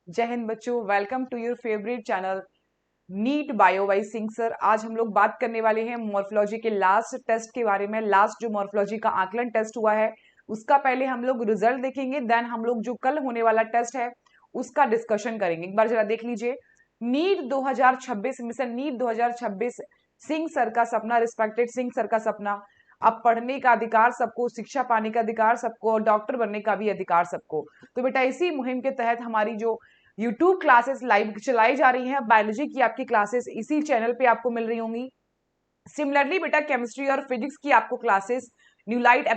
जय हिंद बच्चों, welcome to your favourite channel NEET bio by Singh sir. आज हम लोग बात करने वाले हैं मॉर्फोलॉजी के लास्ट टेस्ट के बारे में। लास्ट जो मॉर्फोलॉजी का आकलन टेस्ट हुआ है उसका पहले हम लोग रिजल्ट देखेंगे, देन हम लोग जो कल होने वाला टेस्ट है उसका डिस्कशन करेंगे। एक बार जरा देख लीजिए, NEET 2026 mission NEET 2026, Singh sir का सपना, रिस्पेक्टेड सिंह सर का सपना। अब पढ़ने का अधिकार सबको, शिक्षा पाने का अधिकार सबको, और डॉक्टर बनने का भी अधिकार सबको। तो बेटा इसी मुहिम के तहत हमारी जो यूट्यूब क्लासेस लाइव चलाई जा रही हैं, बायोलॉजी की आपकी क्लासेस इसी चैनल पे आपको मिल रही होंगी। सिमिलरली बेटा केमिस्ट्री और फिजिक्स की आपको क्लासेस न्यूलाइट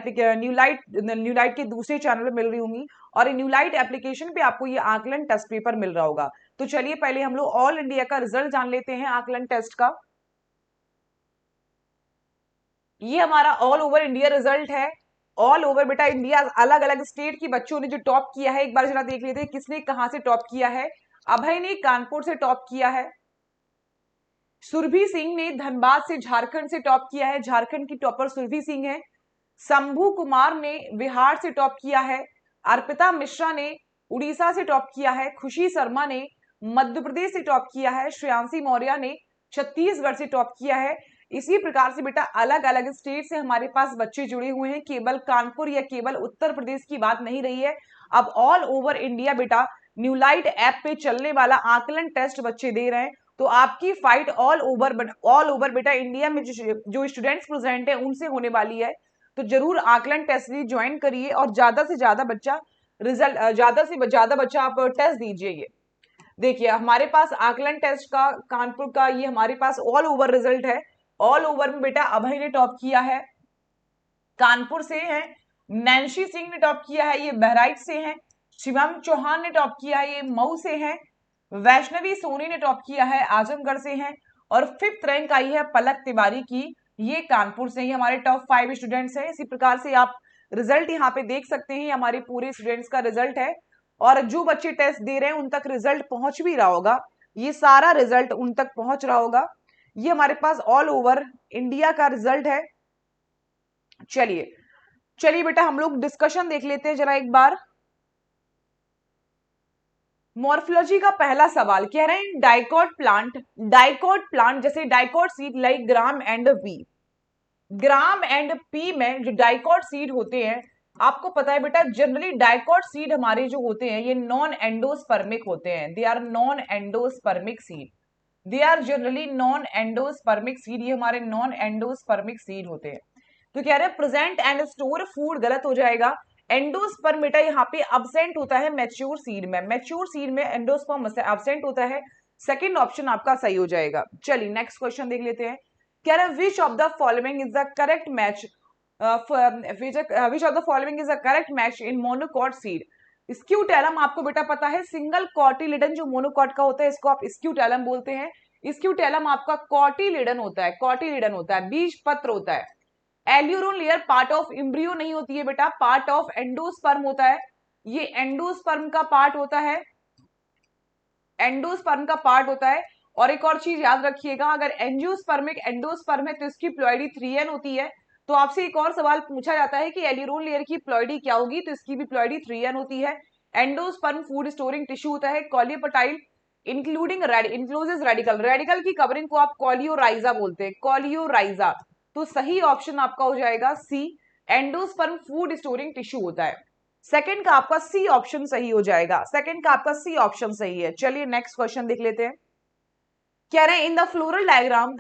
के दूसरे चैनल पे मिल रही होंगी, और न्यूलाइट एप्लीकेशन पे आपको ये आकलन टेस्ट पेपर मिल रहा होगा। तो चलिए पहले हम लोग ऑल इंडिया का रिजल्ट जान लेते हैं आकलन टेस्ट का। ये हमारा ऑल ओवर इंडिया रिजल्ट है। ऑल ओवर बेटा इंडिया, अलग अलग स्टेट की बच्चों ने जो टॉप किया है, एक बार जरा देख लेते हैं किसने कहां से टॉप किया है। अभय ने कानपुर से टॉप किया है। सुरभि सिंह ने धनबाद से, झारखंड से टॉप किया है। झारखंड की टॉपर सुरभि सिंह है। शंभू कुमार ने बिहार से टॉप किया है। अर्पिता मिश्रा ने उड़ीसा से टॉप किया है। खुशी शर्मा ने मध्य प्रदेश से टॉप किया है। श्रेयांशी मौर्य ने छत्तीसगढ़ से टॉप किया है। इसी प्रकार से बेटा अलग अलग स्टेट से हमारे पास बच्चे जुड़े हुए हैं। केवल कानपुर या केवल उत्तर प्रदेश की बात नहीं रही है। अब ऑल ओवर इंडिया बेटा न्यूलाइट ऐप पे चलने वाला आकलन टेस्ट बच्चे दे रहे हैं। तो आपकी फाइट ऑल ओवर बेटा इंडिया में जो स्टूडेंट्स प्रेजेंट है उनसे होने वाली है। तो जरूर आकलन टेस्ट भी ज्वाइन करिए और ज्यादा से ज्यादा बच्चा रिजल्ट, ज्यादा से ज्यादा बच्चा आप टेस्ट दीजिए। ये देखिए हमारे पास आकलन टेस्ट का कानपुर का ये हमारे पास ऑल ओवर रिजल्ट है। ऑल ओवर में बेटा अभय ने टॉप किया है, कानपुर से है। नैन्सी सिंह ने टॉप किया है, ये बहराइच से है। शिवम चौहान ने टॉप किया है, ये मऊ से है। वैष्णवी सोनी ने टॉप किया है, आजमगढ़ से है। और फिफ्थ रैंक आई है पलक तिवारी की, ये कानपुर से ही हमारे टॉप 5 स्टूडेंट्स हैं। इसी प्रकार से आप रिजल्ट यहाँ पे देख सकते हैं, हमारे पूरे स्टूडेंट्स का रिजल्ट है। और जो बच्चे टेस्ट दे रहे हैं उन तक रिजल्ट पहुंच भी रहा होगा, ये सारा रिजल्ट उन तक पहुंच रहा होगा। ये हमारे पास ऑल ओवर इंडिया का रिजल्ट है। चलिए चलिए बेटा हम लोग डिस्कशन देख लेते हैं जरा एक बार। मॉर्फोलॉजी का पहला सवाल कह रहे हैं डाइकॉट प्लांट जैसे dicot seed like gram and P. Gram and P में जो डाइकॉट सीड होते हैं, आपको पता है बेटा जनरली डाइकॉट सीड हमारे जो होते हैं ये नॉन एंडोस्पर्मिक होते हैं। They are non endospermic seed, they are generally non endospermic seed, ये हमारे नॉन एंडोस्पर्मिक सीड होते हैं। तो कह रहे हैं प्रेजेंट एंड स्टोर फूड, गलत हो जाएगा। एंडोस्पर्म बेटा यहाँ पे अब्सेंट होता है मैच्योर सीड में, मैच्योर सीड में एंडोस्पर्म अब्सेंट होता है। सेकंड ऑप्शन आपका सही हो जाएगा। चलिए नेक्स्ट क्वेश्चन देख लेते हैं। कह रहे हैं which of the following is the correct match, which of the following is the correct match in monocot seed. Scutellum आपको बेटा पता है, सिंगल कॉटिलिडन जो मोनोकॉट का होता है इसको आप स्क्यूटेलम बोलते हैं। स्क्यूटेलम आपका कॉटिलिडन होता है, कॉटिलिडन होता है, बीज पत्र होता है। Aleurone layer part of embryo नहीं होती है बेटा, पार्ट ऑफ एंडोस्पर्म होता है। ये एंडोस्पर्म का पार्ट होता है, एंडोस्पर्म का पार्ट होता है। और एक और चीज याद रखिएगा, अगर एंजियोस्पर्मिक एंडोस्पर्म है तो इसकी प्लॉइडी 3n होती है। तो आपसे एक और सवाल पूछा जाता है कि एल्यूरोन लेयर की प्लॉइडी क्या होगी, तो इसकी भी प्लॉइडी 3n होती है। एंडोस्पर्म फूड स्टोरिंग टिश्यू होता है। कॉलियोपटाइल इंक्लूडिंग इंक्लोजेस रेडिकल, रेडिकल की कवरिंग को आप कॉलियोराइजा बोलते हैं, कॉलियोराइजा। तो सही ऑप्शन आपका हो जाएगा सी, एंडोस्पर्म फूड स्टोरिंग टिश्यू होता है। सेकंड का आपका सी ऑप्शन सही हो जाएगा, सेकंड का आपका सी ऑप्शन सही है। चलिए नेक्स्ट क्वेश्चन देख लेते हैं। कह रहे हैं in the floral diagram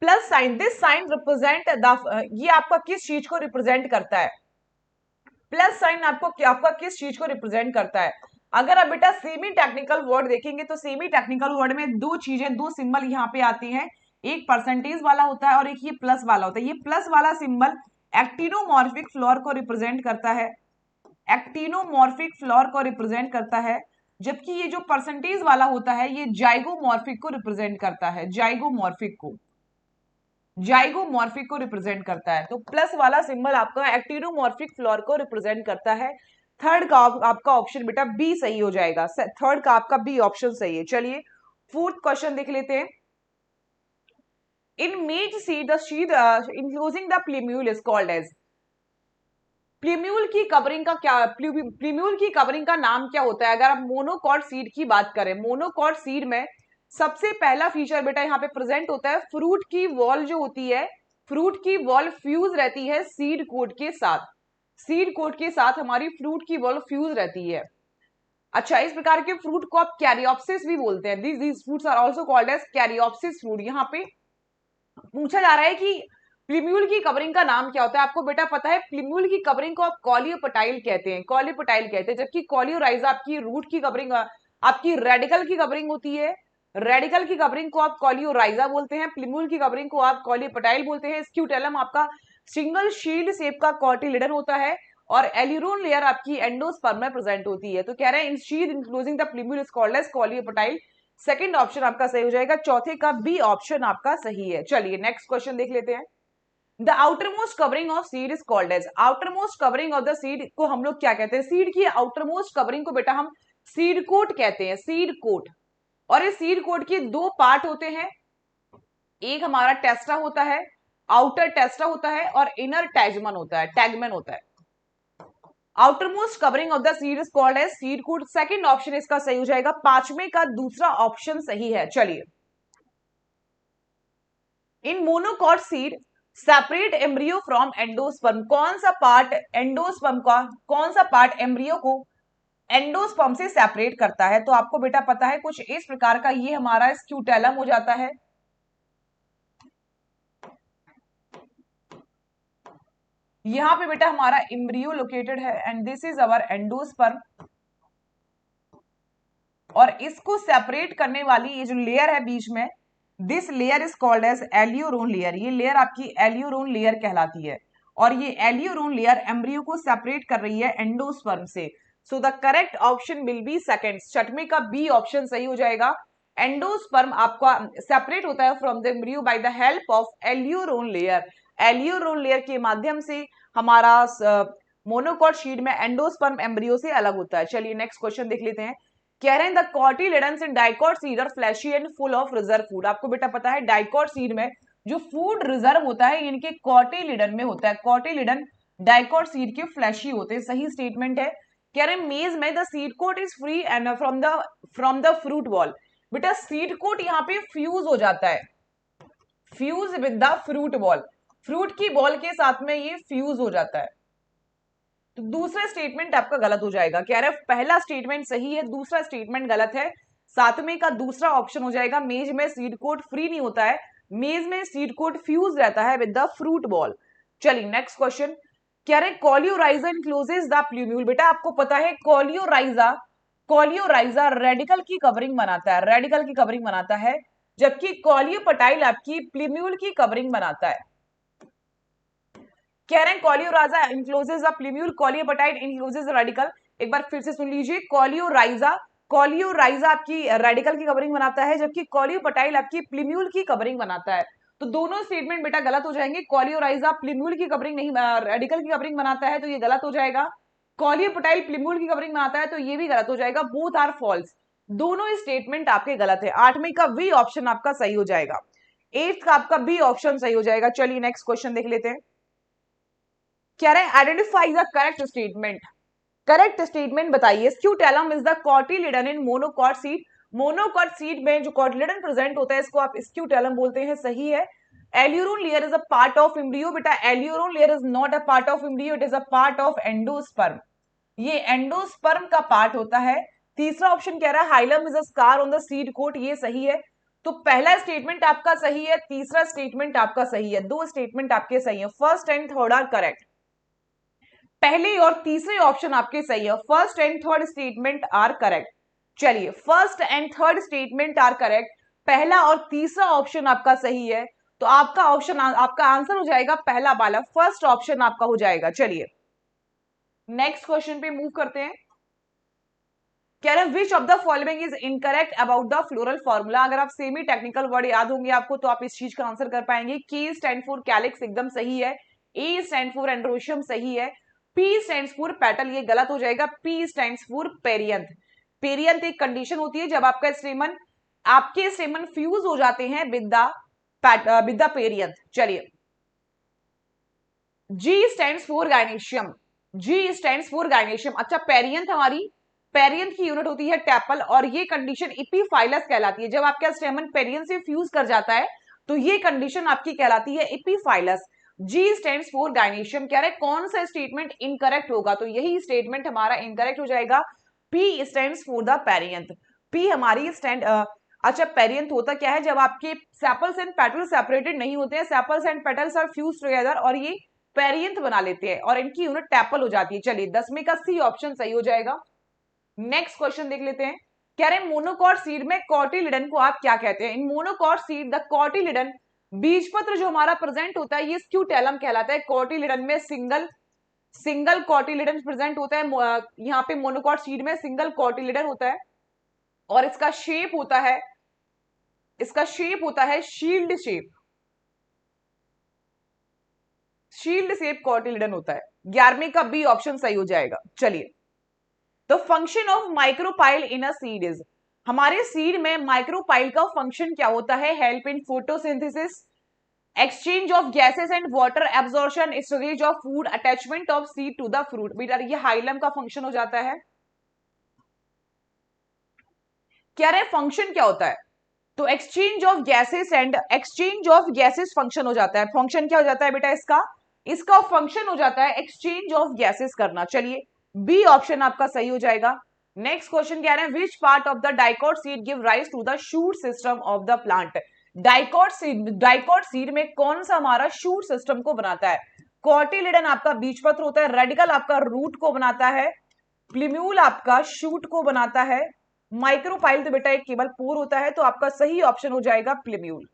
plus sign, this sign represent the, ये आपका किस चीज को रिप्रेजेंट करता है? प्लस साइन आपका किस चीज को रिप्रेजेंट करता है? अगर आप बेटा सेमी टेक्निकल वर्ड देखेंगे तो सेमी टेक्निकल वर्ड में दो चीजें, दो सिंबल यहाँ पे आती हैं। एक परसेंटेज वाला होता है और एक ये प्लस वाला होता है। ये प्लस वाला सिंबल एक्टिनोमॉर्फिक फ्लोर को रिप्रेजेंट करता है, एक्टिनोमॉर्फिक फ्लोर को रिप्रेजेंट करता है। जबकि ये जो परसेंटेज वाला होता है ये जाइगोमॉर्फिक को रिप्रेजेंट करता है, जाइगोमॉर्फिक को रिप्रेजेंट करता है। तो प्लस वाला सिंबल आपका एक्टिनोमॉर्फिक फ्लोर को रिप्रेजेंट करता है। थर्ड का आपका ऑप्शन बेटा बी सही हो जाएगा, थर्ड का आपका बी ऑप्शन सही है। चलिए फोर्थ क्वेश्चन देख लेते हैं। In meat seed the sheath enclosing the plumule is called as, plumule की कवरिंग का क्या, प्लीम्यूल की कवरिंग का नाम क्या होता है? अगर आप मोनोकॉट सीड की बात करें, मोनोकॉट सीड में सबसे पहला फीचर बेटा यहाँ पे प्रेजेंट होता है, फ्रूट की वॉल जो होती है, फ्रूट की वॉल फ्यूज रहती है सीड कोट के साथ, सीड कोट के साथ हमारी फ्रूट की वॉल फ्यूज रहती है। अच्छा, इस प्रकार के फ्रूट को आप कैरियोप्सिस भी बोलते हैं, these fruits are also called as caryopsis fruit. यहाँ पे पूछा जा रहा है कि प्लीम्यूल की कवरिंग का नाम क्या होता है? आपको बेटा पता है प्लीम्यूल की कवरिंग को आप कॉलियोपटाइल कहते हैं, कॉलियोपटाइल कहते हैं, जबकि कॉलियोराइजा आपकी रूट की कवरिंग, आपकी रेडिकल की कवरिंग होती है, रेडिकल की कवरिंग को आप कॉलियोराइजा बोलते हैं, प्लीम्यूल की कवरिंग को आप कॉलियोपटाइल बोलते हैं। स्क्यूटेलम आपका सिंगल शील्ड शेप का कॉटिलिडन होता है और एल्यूरोन लेयर आपकी एंडोस्पर्म में प्रेजेंट होती है। तो कह रहे हैं in sheath enclosing the plumule is called as coleoptile. Second option आपका सही हो जाएगा, चौथे का बी ऑप्शन आपका सही है। चलिए नेक्स्ट क्वेश्चन देख लेते हैं। The outermost covering of seed is called as, outermost covering of the seed को हम लोग क्या कहते हैं? सीड की आउटरमोस्ट कवरिंग को बेटा हम सीड कोट कहते हैं, सीड कोट। और इस सीड कोट के दो पार्ट होते हैं, एक हमारा टेस्टा होता है, आउटर टेस्टा होता है, और इनर टैगमन होता है, टैगमन होता है। Outermost covering of the seed is called as seed coat. Second option इसका सही हो जाएगा, पांचवें का दूसरा ऑप्शन सही है। चलिए, in monocot seed separate embryo from endosperm, कौन सा पार्ट एंडोस्पर्म का, कौन सा पार्ट एम्ब्रियो को एंडोस्पर्म से सेपरेट करता है? तो आपको बेटा पता है कुछ इस प्रकार का, ये हमारा स्क्यूटेलम हो जाता है, यहां पे बेटा हमारा एम्ब्रियो लोकेटेड है and this is our endosperm, और इसको सेपरेट करने वाली ये जो लेयर है बीच में, this layer is called as aleurone layer, ये लेयर आपकी एलियोरोन लेयर कहलाती है, और ये एलियोरोन लेयर एम्ब्रियो को सेपरेट कर रही है एंडोस्पर्म से। So the correct option will be second, छठवें का बी ऑप्शन सही हो जाएगा। एंडोस्पर्म आपका सेपरेट होता है from the embryo by the help of aleurone layer, aleurone layer के माध्यम से हमारा मोनोकॉट शीट में एंडोस्पर्म एम्ब्रियो से अलग होता है। चलिए नेक्स्ट क्वेश्चन देख लेते हैं। कह रहे हैं the cotyledons in dicot seed are fleshy and full of reserve food. आपको बेटा पता है डाइकॉट सीड में जो फूड रिजर्व होता है इनके कॉटिलिडन में होता है, कॉटिलिडन डाइकॉट सीड के फ्लैशी होते हैं, सही स्टेटमेंट है। कह रहे हैं मेज में the seed coat is free and from the fruit wall. बेटा सीड कोट यहाँ पे फ्यूज हो जाता है, fuse with the fruit wall, fruit की बॉल के साथ में ये फ्यूज हो जाता है। तो दूसरा स्टेटमेंट आपका गलत हो जाएगा। कह रहे हैं पहला स्टेटमेंट सही है, दूसरा स्टेटमेंट गलत है। सातवें का दूसरा ऑप्शन हो जाएगा, मेज में सीड कोट फ्री नहीं होता है, मेज में सीड कोट फ्यूज रहता है विद द फ्रूट बॉल। चलिए नेक्स्ट क्वेश्चन। कह रहे कॉलियोराइजा इनक्लोजेस द प्लूम्यूल। बेटा आपको पता है कॉलियोराइजा, कॉलियोराइजा रेडिकल की कवरिंग बनाता है, रेडिकल की कवरिंग बनाता है, जबकि कॉलियोपटाइल आपकी प्लूम्यूल की कवरिंग बनाता है। कह रहे हैं कॉलियोराइजा इनक्लोजेस द प्लूम्यूल, कॉलियोपटाइल इनक्लोजेस द रेडिकल। एक बार फिर से सुन लीजिए, कॉलियोराइजा, कॉलियोराइजा आपकी रेडिकल की कवरिंग बनाता है, जबकि कॉलियोपटाइल आपकी प्लूम्यूल की कवरिंग बनाता है। तो दोनों स्टेटमेंट बेटा गलत हो जाएंगे, कॉलियोराइजा प्लूम्यूल की कवरिंग नहीं, रेडिकल की कवरिंग बनाता है तो ये गलत हो जाएगा, कॉलियोपटाइल प्लूम्यूल की कवरिंग बनाता है तो ये भी गलत हो जाएगा, बोथ आर फॉल्स, दोनों स्टेटमेंट आपके गलत है। आठवीं का बी ऑप्शन आपका सही हो जाएगा, एट्थ का आपका बी ऑप्शन सही हो जाएगा। चलिए नेक्स्ट क्वेश्चन देख लेते हैं। कह रहे हैं identify the correct statement, correct statement बताइए। Scutellum is the cotyledon in monocot seed, monocot seed में जो कॉटिलिडन प्रेजेंट होता है इसको आप स्क्यूटेलम बोलते हैं, सही है। Aleurone layer is a part of embryo. बेटा aleurone layer is not a part of embryo, it is a part of endosperm, ये एंडोस्पर्म का पार्ट होता है। तीसरा ऑप्शन कह रहा है hilum is a scar on the seed coat, ये सही है। तो पहला स्टेटमेंट आपका सही है, तीसरा स्टेटमेंट आपका सही है, दो स्टेटमेंट आपके सही है, first and third are correct, पहले और तीसरे ऑप्शन आपके सही है, first and third statement are correct. चलिए first and third statement are correct, पहला और तीसरा ऑप्शन आपका सही है, तो आपका ऑप्शन, आपका आंसर हो जाएगा पहला वाला, फर्स्ट ऑप्शन आपका हो जाएगा। चलिए नेक्स्ट क्वेश्चन पे मूव करते हैं। कह रहे हैं which of the following is incorrect about the floral formula. अगर आप सेमी टेक्निकल वर्ड याद होंगे आपको तो आप इस चीज का आंसर कर पाएंगे। के स्टैंड फॉर कैलिक्स एकदम सही है, ए स्टैंड फॉर एंड्रोशियम सही है, पी स्टैंड फॉर पेटल ये गलत हो जाएगा, P stand for perianth. Perianth एक कंडीशन होती है जब आपका स्टेमन, आपके स्टेमन फ्यूज हो जाते हैं विद द पेरियंथ। चलिए G stand for gynoecium, G stands for gynoecium. अच्छा, पेरियंथ हमारी, पेरियंथ की यूनिट होती है टैपल, और ये कंडीशन इपीफाइलस कहलाती है। जब आपका स्टेमन पेरियंथ से फ्यूज कर जाता है तो ये कंडीशन आपकी कहलाती है epiphyllous. G stands for gynoecium. कह रहे कौन सा स्टेटमेंट इनकरेक्ट होगा, तो यही स्टेटमेंट हमारा इनकरेक्ट हो जाएगा। P stands for the perianth. P हमारी स्टैंड अच्छा, पेरियंथ होता क्या है, जब आपके सेपल्स एंड पेटल्स सेपरेटेड नहीं होते हैं, sepals and petals are fuse together और ये पेरियंथ बना लेते हैं और इनकी यूनिट टैपल हो जाती है। चलिए 10वें का सी ऑप्शन सही हो जाएगा। नेक्स्ट क्वेश्चन देख लेते हैं। कह रहे हैं मोनोकॉट सीड में कॉटिलिडन को आप क्या कहते हैं? इन मोनोकॉट सीड द कॉटिलिडन, बीजपत्र जो हमारा प्रेजेंट होता है ये स्क्यूटेलम कहलाता है। कॉटिलिडन में सिंगल सिंगल कॉटिलिडन प्रेजेंट होता है। यहाँ पे मोनोकॉट सीड में सिंगल कॉटिलिडन होता है और इसका शेप होता है, shield shape, shield shape cotyledon होता है। 11वें का बी ऑप्शन सही हो जाएगा। चलिए, तो function of micropyle in a seed is, हमारे सीड में माइक्रोपाइल का फंक्शन क्या होता है? Help in photosynthesis, exchange of gases and water absorption, storage of food, attachment of seed to the fruit. बेटा ये हाइलम का फंक्शन हो जाता है। क्या रहे फंक्शन क्या होता है? तो exchange of gases and exchange of gases function हो जाता है। फंक्शन क्या हो जाता है बेटा इसका? इसका फंक्शन हो जाता है एक्सचेंज ऑफ गैसेस करना। चलिए बी ऑप्शन आपका सही हो जाएगा। नेक्स्ट क्वेश्चन कह रहे हैं which part of the dicot seed give rise to the shoot system of the plant. Dicot seed में कौन सा हमारा शूट सिस्टम को बनाता है? कॉटिलिडन आपका बीजपत्र होता है, रेडिकल आपका रूट को बनाता है, प्लीम्यूल आपका शूट को बनाता है, माइक्रोपाइल तो बेटा एक केवल पोर होता है। तो आपका सही ऑप्शन हो जाएगा प्लीम्यूल।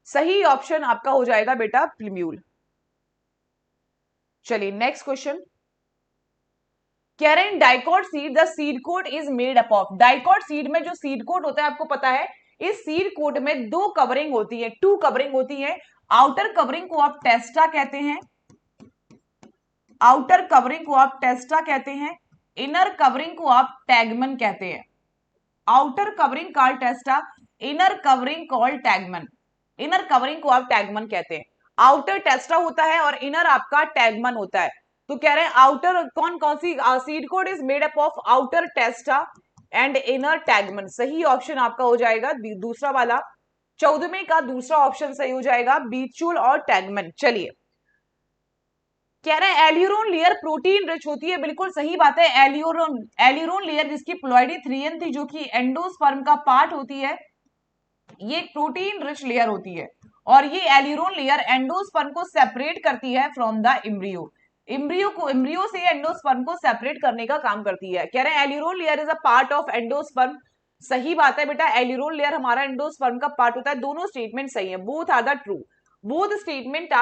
सही ऑप्शन आपका हो जाएगा बेटा प्लीम्यूल। चलिए नेक्स्ट क्वेश्चन कह रहे हैं dicot seed the seed coat is made up of. Dicot seed में जो सीड कोट होता है आपको पता है, इस सीड कोट में दो कवरिंग होती है, टू कवरिंग होती है। आउटर कवरिंग को आप टेस्टा कहते हैं, आउटर कवरिंग को आप टेस्टा कहते हैं, इनर कवरिंग को आप टैगमन कहते हैं। Outer covering called testa, inner covering called tegmen. Inner covering को आप टैगमन कहते हैं। आउटर टेस्टा होता है और इनर आपका टैगमन होता है। तो कह रहे हैं आउटर कौन कौन सी seed coat is made up of outer testa and inner tegmen. सही ऑप्शन आपका हो जाएगा दूसरा वाला, 14वें का दूसरा ऑप्शन सही हो जाएगा, बीचूल और टैगमन। चलिए कह रहे हैं एल्यूरोन लेयर प्रोटीन रिच होती है। बिल्कुल सही बात है। एल्यूरोन लेयर जिसकी प्लॉइडी 3n थी, जो कि एंडोस्पर्म का पार्ट होती है, ये प्रोटीन रिच लेयर होती है और ये एल्यूरोन लेयर एंडोस्पर्म को सेपरेट करती है फ्रॉम द इम्ब्रियो। इम्ब्रियो से एंडोस्पर्म को सेपरेट करने का काम करती है। कह रहे हैं aleurone layer is a part of endosperm. सही बात है बेटा, एल्यूरोन लेयर हमारा एंडोस्पर्म का पार्ट होता है। दोनों स्टेटमेंट सही है, both are the true, both statement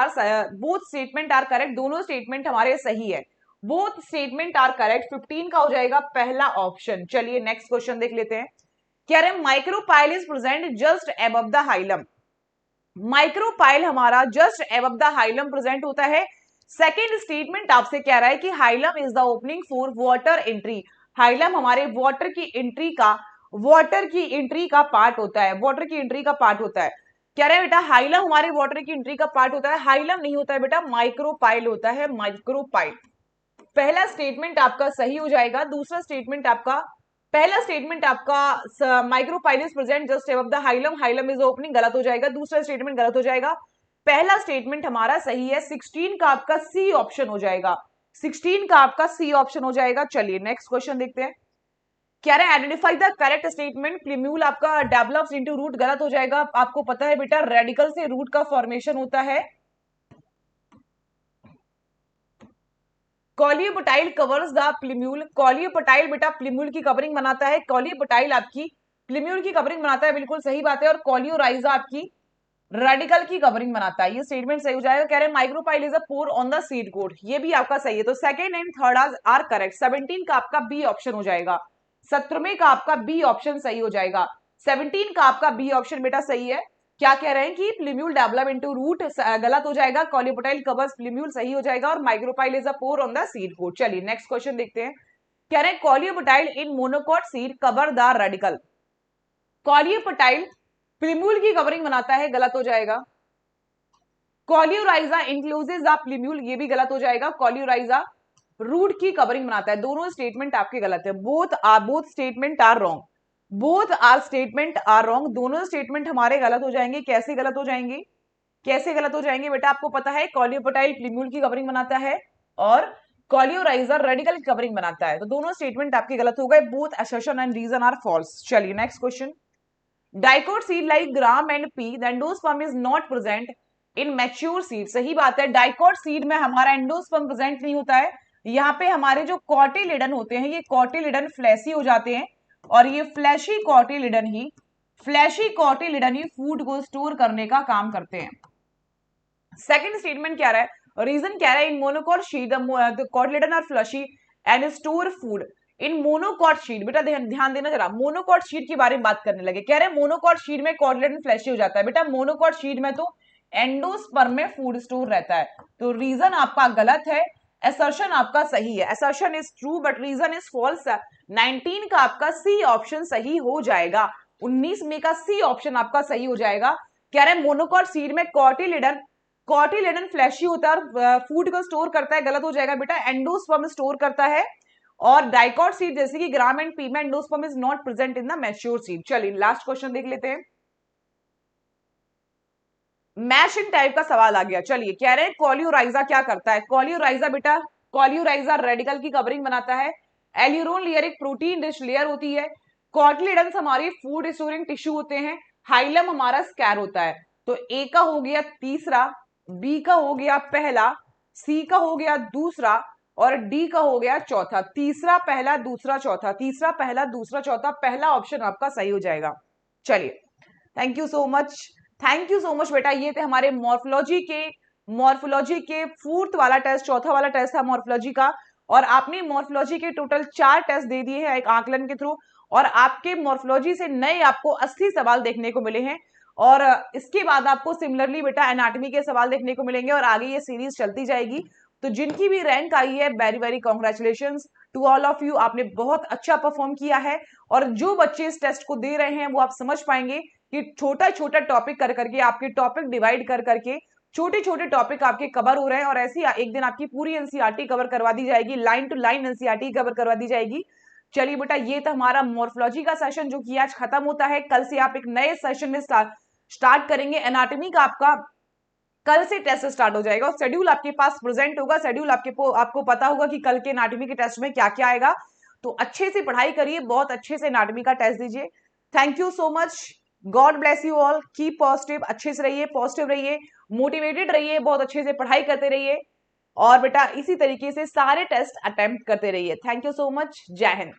are correct. दोनों स्टेटमेंट हमारे सही है, बोथ स्टेटमेंट आर करेक्ट। 15 का हो जाएगा पहला ऑप्शन। चलिए नेक्स्ट क्वेश्चन देख लेते हैं। कह रहे हैं micropyle is present just above the hilum. Micropyle हमारा just above the hilum present होता है। सेकेंड स्टेटमेंट आपसे कह रहा है कि hilum is the opening for water entry. Hilum हमारे वाटर की एंट्री का पार्ट होता है, वाटर की एंट्री का पार्ट होता है। कह रहे हैं बेटा हाइलम हमारे वाटर की एंट्री का पार्ट होता है। हाइलम नहीं होता है बेटा, माइक्रोपाइल होता है, माइक्रोपाइल। पहला स्टेटमेंट आपका सही हो जाएगा। दूसरा स्टेटमेंट आपका, पहला स्टेटमेंट आपका micropyle is present just above the hilum, hilum is opening, गलत हो जाएगा। दूसरा स्टेटमेंट गलत हो जाएगा, पहला स्टेटमेंट हमारा सही है। 16 का आपका सी ऑप्शन हो जाएगा, 16 का आपका सी ऑप्शन हो जाएगा। चलिए नेक्स्ट क्वेश्चन देखते हैं। क्या है आइडेंटिफाई द करेक्ट स्टेटमेंट। प्लीम्यूल आपका डेवलप्स इनटू रूट, गलत हो जाएगा। आपको पता है बेटा रेडिकल से रूट का फॉर्मेशन होता है। कॉलियोपटाइल कवर्स द प्लीम्यूल, कॉलियोपटाइल बेटा प्लीम्यूल की कवरिंग बनाता है। कॉलियोपटाइल आपकी प्लीम्यूल की कवरिंग बनाता है, बिल्कुल सही बात है। और कॉलियोराइजा आपकी रेडिकल की कवरिंग बनाता है। ये स्टेटमेंट सही हो जाएगा। कह रहे हैं micropyle is a pore on the seed coat, ये भी आपका सही है। तो second and third are correct. 17 का आपका बी ऑप्शन हो जाएगा, 17वें का आपका बी ऑप्शन सही हो जाएगा। 17 का आपका बी ऑप्शन बेटा सही है। क्या कह रहे हैं कि प्लीम्यूल डेवलप इनटू रूट, गलत हो जाएगा। कॉलियोपटाइल कवर्स प्लीम्यूल सही हो जाएगा और micropyle is a pore on the seed coat. चलिए नेक्स्ट क्वेश्चन देखते हैं। कह रहे हैं coleoptile in monocot seed cover the radicle. Coleoptile plumule की कवरिंग बनाता है, गलत हो जाएगा। कॉल्यूराइजा इंक्लूजेस द प्लीम्यूल, ये भी गलत हो जाएगा। कॉल्यूराइजा रूट की कवरिंग बनाता है। दोनों स्टेटमेंट आपके गलत है। Both statement are wrong, both are statement are wrong. दोनों स्टेटमेंट हमारे गलत हो जाएंगे। कैसे गलत हो जाएंगे, कैसे गलत हो जाएंगे बेटा? आपको पता है कॉलियोपेटाइल प्लीम्यूल की कवरिंग बनाता है और कॉल्यूराइजर रेडिकल की कवरिंग बनाता है। तो दोनों स्टेटमेंट आपके गलत हो गए। Both assertion and reason are false. चलिए next question. Dicot seed like gram and pea the endosperm is not present in mature seed. सही बात है, डाइकोट सीड में हमारा एंडोस्पर्म प्रेजेंट नहीं होता है। यहाँ पे हमारे जो कॉटिलिडन होते हैं ये कॉटिलिडन फ्लैशी हो जाते हैं और ये फ्लैशी कॉटिलिडन ही फूड को स्टोर करने का काम करते हैं। सेकंड स्टेटमेंट क्या रहा है, रीजन क्या रहा है, in monocot seed the cotyledon are fleshy and store food in monocot seed. बेटा ध्यान देना जरा, मोनोकॉट शीट के बारे में बात करने लगे। कह रहे हैं मोनोकॉट शीट में कॉटिलिडन फ्लैशी हो जाता है। बेटा मोनोकॉट शीट में तो एंडोस्पर्म में फूड स्टोर रहता है। तो रीजन आपका गलत है, असर्शन आपका सही है। Assertion is true but reason is false. 19 का आपका सी ऑप्शन सही हो जाएगा। 19 में का सी ऑप्शन आपका सही हो जाएगा। कह रहे हैं मोनोकॉट सीड में कॉटिलिडन फ्लैशी होता है और फूड को स्टोर करता है। गलत हो जाएगा बेटा, एंडोस्पर्म स्टोर करता है। और डाइकोट सीड जैसे कि ग्राम एंड पी में endosperm is not present in the mature seed. चलिए लास्ट क्वेश्चन देख लेते हैं। मैशिंग टाइप का सवाल आ गया। चलिए कह रहे हैं कॉल्यूराइजा क्या करता है। कॉल्यूराइजा बेटा, कॉल्यूराइजा रेडिकल की कवरिंग बनाता है। एल्यूरोन लेयर एक प्रोटीन रिच लेयर होती है। कॉटिलिडन्स हमारी फूड स्टोरिंग टिश्यू होते हैं। हाइलम हमारा स्कैर होता है। तो ए का हो गया तीसरा, बी का हो गया पहला, सी का हो गया दूसरा और डी का हो गया चौथा। तीसरा पहला दूसरा चौथा, तीसरा पहला दूसरा चौथा, पहला ऑप्शन आपका सही हो जाएगा। चलिए thank you so much, thank you so much बेटा। ये थे हमारे मॉर्फोलॉजी के फोर्थ वाला टेस्ट, चौथा वाला टेस्ट था मॉर्फोलॉजी का। और आपने मॉर्फोलॉजी के टोटल 4 टेस्ट दे दिए हैं एक आकलन के थ्रू। और आपके मॉर्फोलॉजी से नए आपको 80 सवाल देखने को मिले हैं। और इसके बाद आपको सिमिलरली बेटा एनाटॉमी के सवाल देखने को मिलेंगे और आगे ये सीरीज चलती जाएगी। तो जिनकी भी रैंक आई है very very congratulations to all of you. आपने बहुत अच्छा परफॉर्म किया है। और जो बच्चे इस टेस्ट को दे रहे हैं वो आप समझ पाएंगे कि छोटा छोटा टॉपिक कर करके आपके टॉपिक डिवाइड कर करके छोटे छोटे टॉपिक आपके कवर हो रहे हैं। और ऐसी एक दिन आपकी पूरी एनसीईआरटी कवर करवा दी जाएगी, line to line NCERT cover करवा दी जाएगी। चलिए बेटा ये था हमारा मॉर्फोलॉजी का सेशन जो कि आज खत्म होता है। कल से आप एक नए सेशन में स्टार्ट करेंगे। एनाटॉमी का आपका कल से टेस्ट स्टार्ट हो जाएगा और शेड्यूल आपके पास प्रेजेंट होगा। शेड्यूल आपको पता होगा कि कल के एनाटॉमी के टेस्ट में क्या क्या आएगा। तो अच्छे से पढ़ाई करिए, बहुत अच्छे से एनाटॉमी का टेस्ट दीजिए। Thank you so much, God bless you all, keep positive, अच्छे से रहिए, पॉजिटिव रहिए, मोटिवेटेड रहिए, बहुत अच्छे से पढ़ाई करते रहिए और बेटा इसी तरीके से सारे टेस्ट अटेम्प्ट करते रहिए। थैंक यू सो मच, जय हिंद।